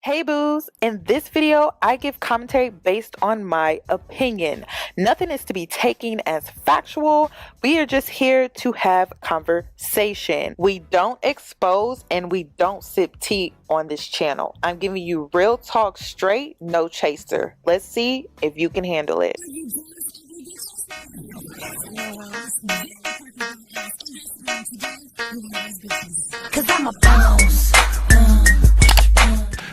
Hey boos, in this video, I give commentary based on my opinion. Nothing is to be taken as factual. We are just here to have conversation. We don't expose and we don't sip tea on this channel. I'm giving you real talk straight, no chaser. Let's see if you can handle it. Cause I'm a boss.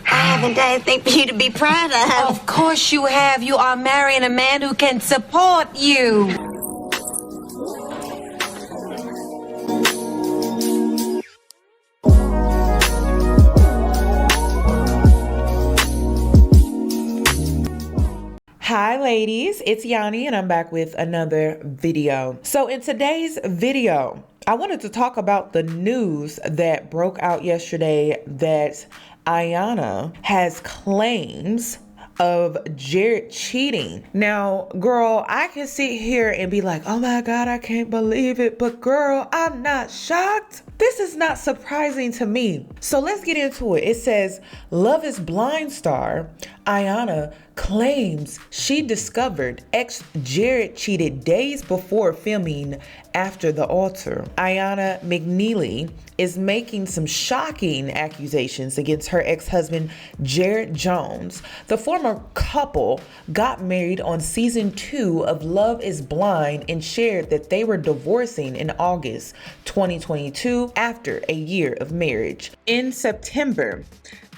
I haven't done anything for you to be proud of. Of course you have. You are marrying a man who can support you. Hi ladies, it's Yoni and I'm back with another video. So in today's video, I wanted to talk about the news that broke out yesterday that Iyanna has claims of Jarrette cheating. Now, girl, I can sit here and be like, oh my God, I can't believe it. But girl, I'm not shocked. This is not surprising to me. So let's get into it. It says, Love is Blind star Iyanna claims she discovered ex-Jarrette cheated days before filming After the Altar. Iyanna McNeely is making some shocking accusations against her ex-husband, Jarrette Jones. The former couple got married on season 2 of Love is Blind and shared that they were divorcing in August 2022 after a year of marriage. In September,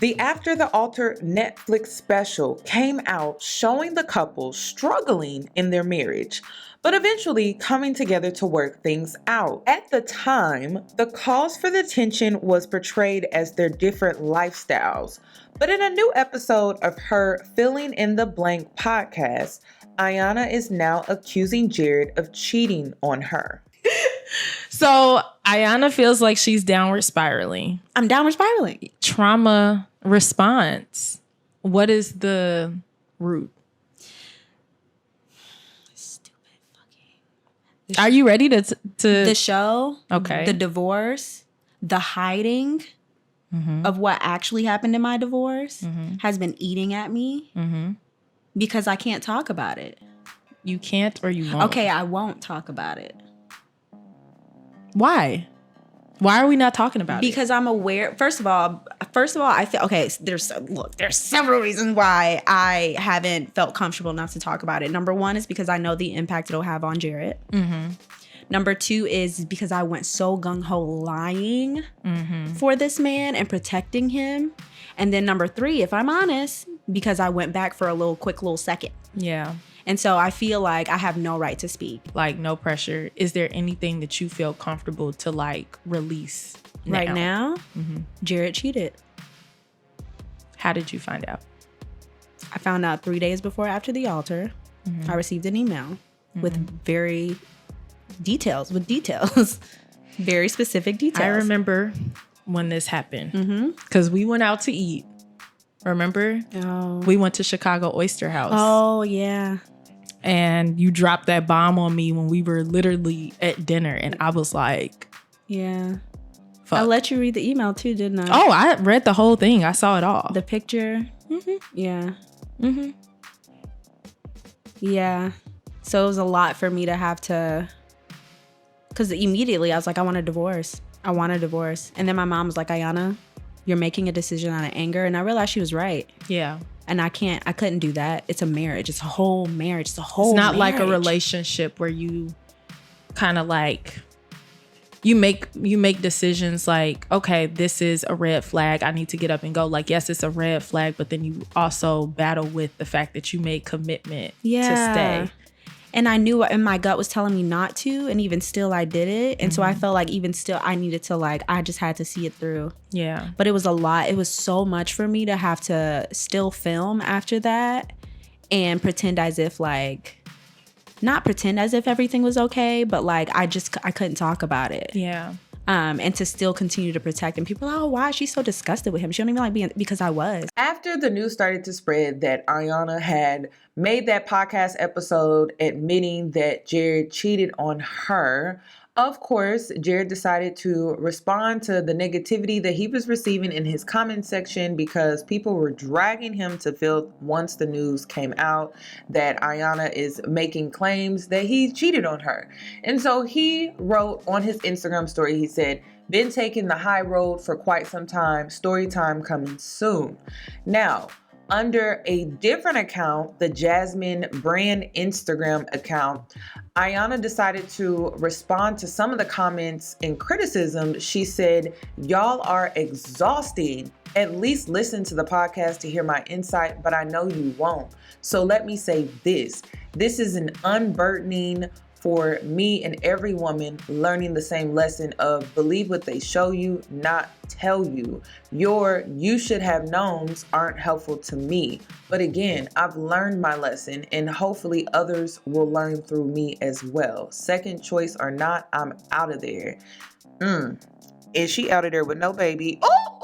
the After the Altar Netflix special came out showing the couple struggling in their marriage, but eventually coming together to work things out. At the time, the cause for the tension was portrayed as their different lifestyles. But in a new episode of her Filling in the Blank podcast, Iyanna is now accusing Jarrette of cheating on her. So Iyanna feels like she's downward spiraling. I'm downward spiraling. Trauma response. What is the root? Stupid fucking. Are you ready to The show, Okay. the divorce, the hiding of what actually happened in my divorce has been eating at me because I can't talk about it. You can't or you won't? Okay, I won't talk about it. Why? Why are we not talking about it? Because I'm aware. First of all, I feel okay. There's several reasons why I haven't felt comfortable enough to talk about it. Number one is because I know the impact it'll have on Jarrette. Number two is because I went so gung ho lying for this man and protecting him. And then number three, if I'm honest, because I went back for a quick little second. Yeah. And so I feel like I have no right to speak. Like, no pressure. Is there anything that you feel comfortable to like release now? Right now, Jarrette cheated. How did you find out? I found out 3 days before After the Altar. I received an email with details, very specific details. I remember when this happened because we went out to eat. Remember? Oh. We went to Chicago Oyster House. Oh, yeah. And you dropped that bomb on me when we were literally at dinner. And I was like, Yeah. fuck. I let you read the email too, didn't I? Oh, I read the whole thing. I saw it all. The picture. Yeah. Yeah. So it was a lot for me to have to, because immediately I was like, I want a divorce. And then my mom was like, Iyanna, you're making a decision out of anger. And I realized she was right. Yeah. And I couldn't do that. It's a marriage. It's a whole marriage. It's not like a relationship where you kind of like, you make decisions like, okay, this is a red flag. I need to get up and go. Like, yes, it's a red flag, but then you also battle with the fact that you made commitment to stay. And I knew, and my gut was telling me not to, and even still I did it. And so I felt like even still I needed to I just had to see it through. Yeah. But it was a lot. It was so much for me to have to still film after that and pretend as if not pretend as if everything was okay, but I couldn't talk about it. Yeah. And to still continue to protect. And people are like, oh, why is she so disgusted with him? She don't even like being, because I was. After the news started to spread that Iyanna had made that podcast episode admitting that Jarrette cheated on her, Of course, Jarrette decided to respond to the negativity that he was receiving in his comment section because people were dragging him to filth once the news came out that Iyanna is making claims that he cheated on her. And so he wrote on his Instagram story, he said, "Been taking the high road for quite some time, story time coming soon." Now, under a different account, the Jasmine brand Instagram account, Iyanna decided to respond to some of the comments and criticism. She said, "Y'all are exhausting. At least listen to the podcast to hear my insight, but I know you won't. So let me say this. This is an unburdening for me and every woman learning the same lesson of believe what they show you, not tell you. Your you should have knowns aren't helpful to me. But again, I've learned my lesson and hopefully others will learn through me as well. Second choice or not, I'm out of there." Is she out of there with no baby? Oh,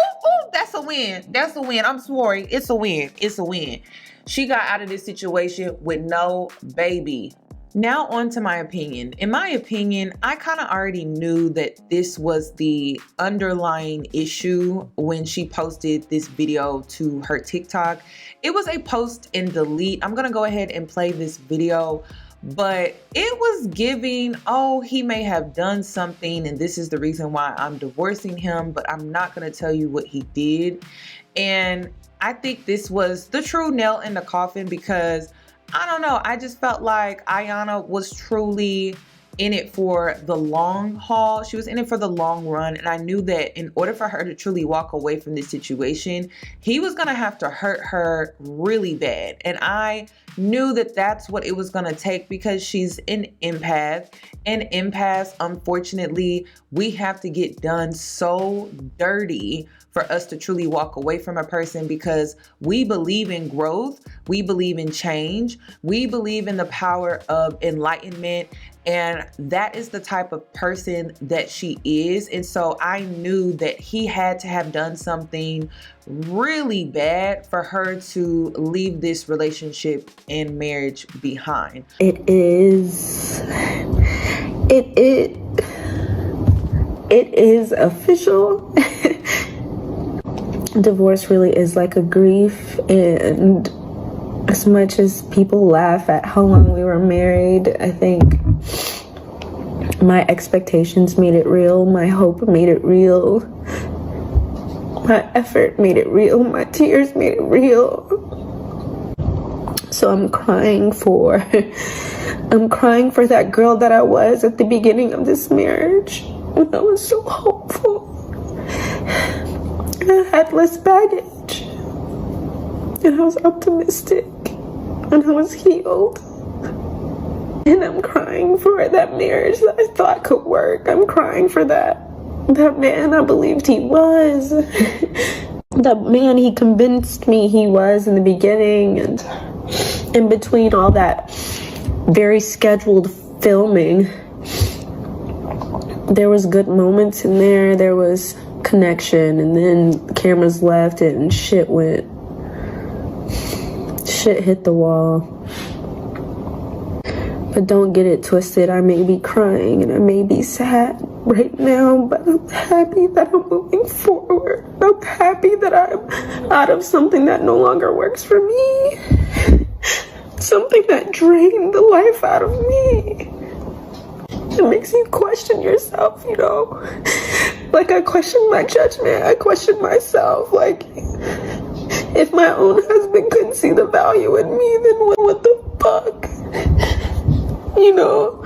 that's a win. That's a win. I'm sorry. It's a win. It's a win. She got out of this situation with no baby. Now on to my opinion. In my opinion, I kind of already knew that this was the underlying issue when she posted this video to her TikTok. It was a post and delete. I'm going to go ahead and play this video, but it was giving, oh, he may have done something and this is the reason why I'm divorcing him, but I'm not going to tell you what he did. And I think this was the true nail in the coffin because I don't know. I just felt like Iyanna was truly in it for the long haul. She was in it for the long run. And I knew that in order for her to truly walk away from this situation, he was going to have to hurt her really bad. And I knew that that's what it was going to take because she's an empath. And empaths, unfortunately, we have to get done so dirty for us to truly walk away from a person because we believe in growth, we believe in change, we believe in the power of enlightenment, and that is the type of person that she is. And so I knew that he had to have done something really bad for her to leave this relationship and marriage behind. It is official. Divorce really is like a grief, and as much as people laugh at how long we were married, I think my expectations made it real, my hope made it real, my effort made it real, my tears made it real. So I'm crying for that girl that I was at the beginning of this marriage when I was so hopeful. I had less baggage, and I was optimistic, and I was healed. And I'm crying for that marriage that I thought could work. I'm crying for that man I believed he was. That man he convinced me he was in the beginning, and in between all that very scheduled filming, there was good moments in there. There was connection, and then cameras left and shit hit the wall. But don't get it twisted. I may be crying and I may be sad right now, but I'm happy that I'm moving forward. I'm happy that I'm out of something that no longer works for me, something that drained the life out of me. It makes you question yourself, you know? Like, I question my judgment. I question myself. Like, if my own husband couldn't see the value in me, then what the fuck? You know?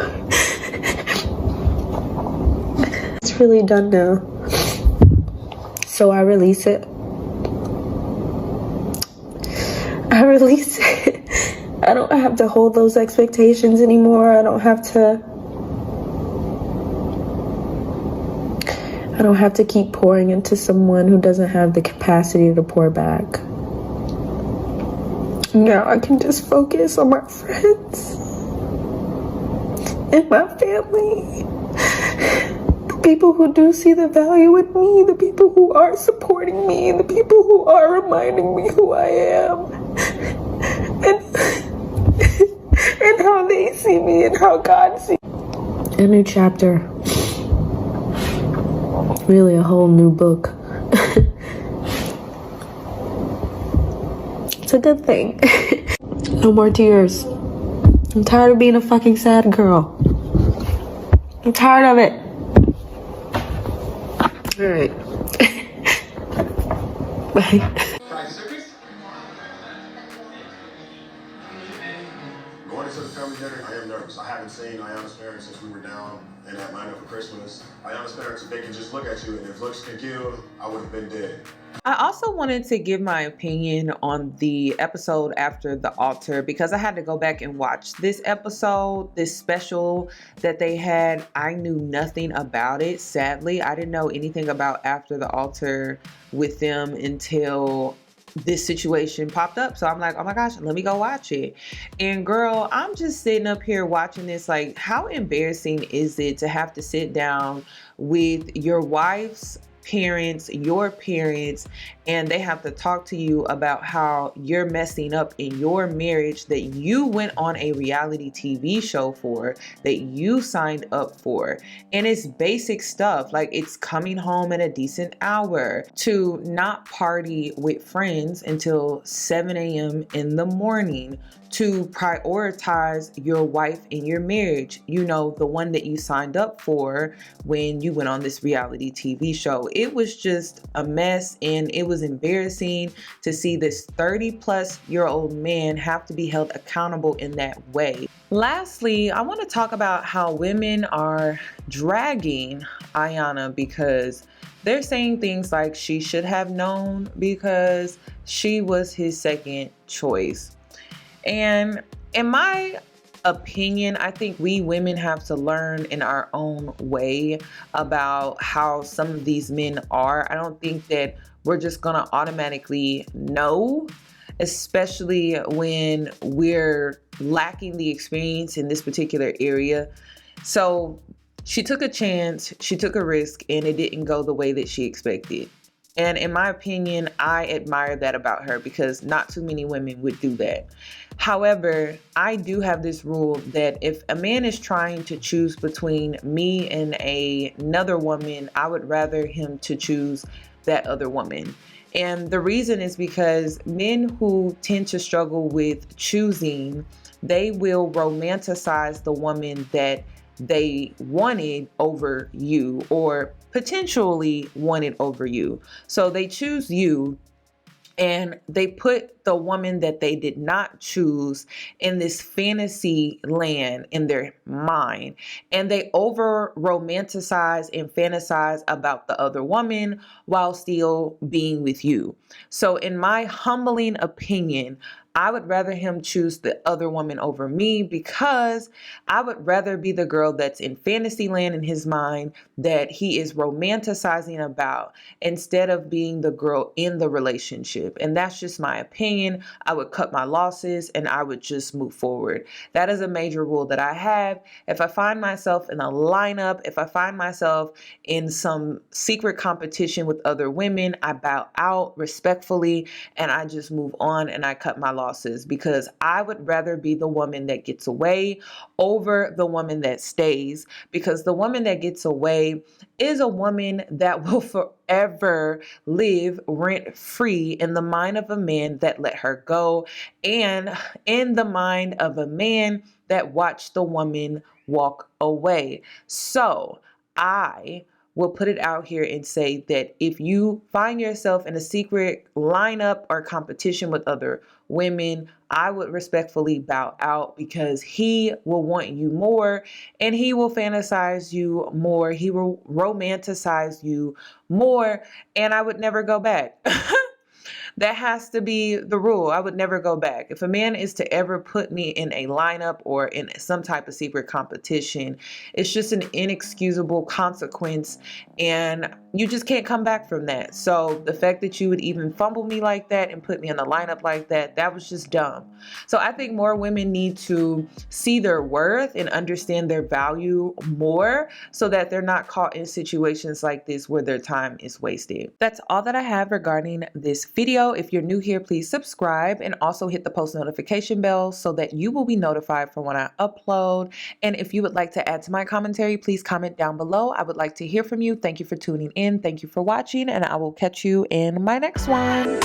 It's really done now. So I release it. I don't have to hold those expectations anymore. I don't have to keep pouring into someone who doesn't have the capacity to pour back. Now I can just focus on my friends and my family. The people who do see the value in me, the people who are supporting me, the people who are reminding me who I am. And how they see me and how God sees me. A new chapter. Really a whole new book. It's a good thing. No more tears. I'm tired of being a fucking sad girl. I'm tired of it. All right. Bye. Going into the family dinner, I am nervous. I haven't seen Ayanna's parents since we were down in Atlanta for Christmas. Ayanna's parents, if they can just look at you, and if looks can kill, I would have been dead. I also wanted to give my opinion on the episode after the altar because I had to go back and watch this episode, this special that they had. I knew nothing about it. Sadly, I didn't know anything about after the altar with them until this situation popped up. So I'm like, oh my gosh, let me go watch it. And girl, I'm just sitting up here watching this, like, how embarrassing is it to have to sit down with your wife's parents, your parents, and they have to talk to you about how you're messing up in your marriage that you went on a reality TV show for, that you signed up for. And it's basic stuff, like it's coming home at a decent hour, to not party with friends until 7 a.m. in the morning, to prioritize your wife in your marriage, you know, the one that you signed up for when you went on this reality TV show. It was just a mess, and it was embarrassing to see this 30-plus-year-old man have to be held accountable in that way. Lastly, I want to talk about how women are dragging Ayanna because they're saying things like she should have known because she was his second choice. And in my opinion, I think we women have to learn in our own way about how some of these men are. I don't think that we're just gonna automatically know, especially when we're lacking the experience in this particular area. So she took a chance, she took a risk, and it didn't go the way that she expected. And in my opinion, I admire that about her because not too many women would do that. However, I do have this rule that if a man is trying to choose between me and another woman, I would rather him to choose that other woman. And the reason is because men who tend to struggle with choosing, they will romanticize the woman that they wanted over you or potentially wanted over you. So they choose you and they put the woman that they did not choose in this fantasy land in their mind. And they over romanticize and fantasize about the other woman while still being with you. So in my humbling opinion, I would rather him choose the other woman over me because I would rather be the girl that's in fantasy land in his mind that he is romanticizing about instead of being the girl in the relationship. And that's just my opinion. I would cut my losses and I would just move forward. That is a major rule that I have. If I find myself in a lineup, if I find myself in some secret competition with other women, I bow out respectfully and I just move on and I cut my losses because I would rather be the woman that gets away over the woman that stays, because the woman that gets away is a woman that will forever live rent free in the mind of a man that let her go and in the mind of a man that watched the woman walk away. So I will put it out here and say that if you find yourself in a secret lineup or competition with other women, I would respectfully bow out because he will want you more and he will fantasize you more. He will romanticize you more and I would never go back. That has to be the rule. I would never go back. If a man is to ever put me in a lineup or in some type of secret competition, it's just an inexcusable consequence and you just can't come back from that. So the fact that you would even fumble me like that and put me in a lineup like that, that was just dumb. So I think more women need to see their worth and understand their value more so that they're not caught in situations like this where their time is wasted. That's all that I have regarding this video. video. If you're new here, please subscribe and also hit the post notification bell so that you will be notified for when I upload. And if you would like to add to my commentary, please comment down below. I would like to hear from you. Thank you for tuning in. Thank you for watching, and I will catch you in my next one.